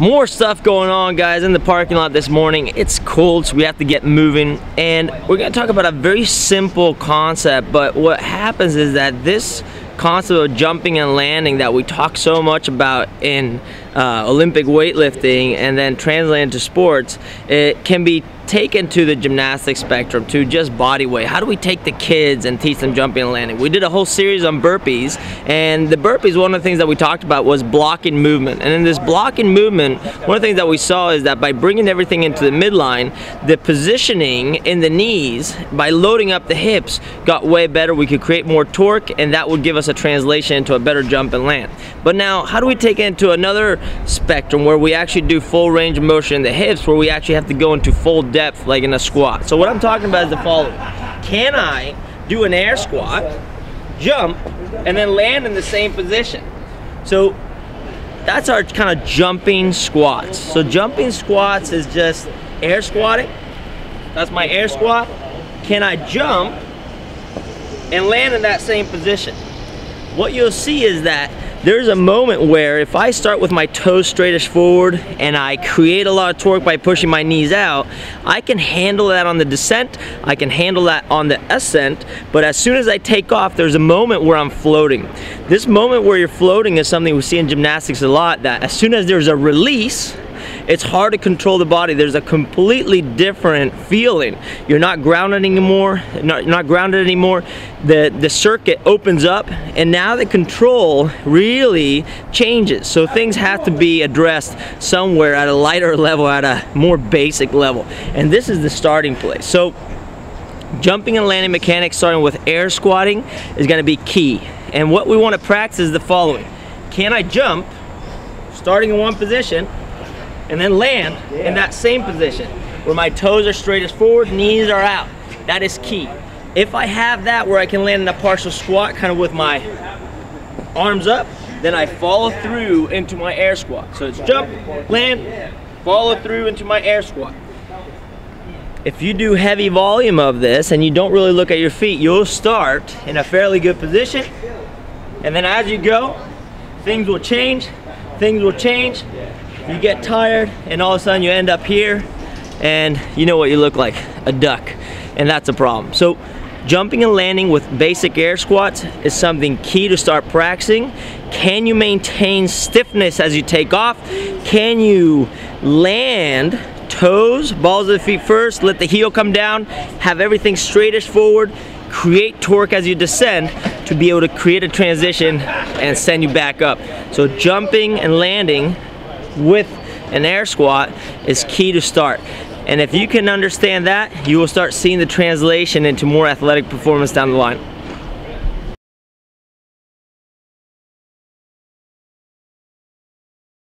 More stuff going on, guys, in the parking lot this morning. It's cold, so we have to get moving, and we're gonna talk about a very simple concept, but what happens is that this concept of jumping and landing that we talk so much about in Olympic weightlifting and then translated to sports, it can be taken to the gymnastics spectrum, to just body weight. How do we take the kids and teach them jumping and landing? We did a whole series on burpees, and the burpees, one of the things that we talked about was blocking movement. And in this blocking movement, one of the things that we saw is that by bringing everything into the midline, the positioning in the knees, by loading up the hips, got way better. We could create more torque, and that would give us a translation into a better jump and land. But now, how do we take it into another spectrum where we actually do full range of motion in the hips, where we actually have to go into full depth like in a squat? So what I'm talking about is the following. Can I do an air squat, jump, and then land in the same position? So that's our kind of jumping squats. So jumping squats is just air squatting. That's my air squat. Can I jump and land in that same position? What you'll see is that there's a moment where if I start with my toes straightish forward and I create a lot of torque by pushing my knees out, I can handle that on the descent, I can handle that on the ascent, but as soon as I take off, there's a moment where I'm floating. This moment where you're floating is something we see in gymnastics a lot, that as soon as there's a release, it's hard to control the body. There's a completely different feeling. You're not grounded anymore. Not grounded anymore. The circuit opens up, and now the control really changes. So things have to be addressed somewhere at a lighter level, at a more basic level. And this is the starting place. So jumping and landing mechanics, starting with air squatting, is going to be key. And what we want to practice is the following. Can I jump, starting in one position, and then land in that same position where my toes are straightest forward, knees are out? That is key. If I have that where I can land in a partial squat kind of with my arms up, then I follow through into my air squat. So it's jump, land, follow through into my air squat. If you do heavy volume of this and you don't really look at your feet, you'll start in a fairly good position, and then as you go, things will change, you get tired, and all of a sudden you end up here, and you know what you look like, a duck, and that's a problem. So jumping and landing with basic air squats is something key to start practicing. Can you maintain stiffness as you take off? Can you land toes, balls of the feet first, let the heel come down, have everything straightish forward, create torque as you descend to be able to create a transition and send you back up. So jumping and landing with an air squat is key to start. And if you can understand that, you will start seeing the translation into more athletic performance down the line.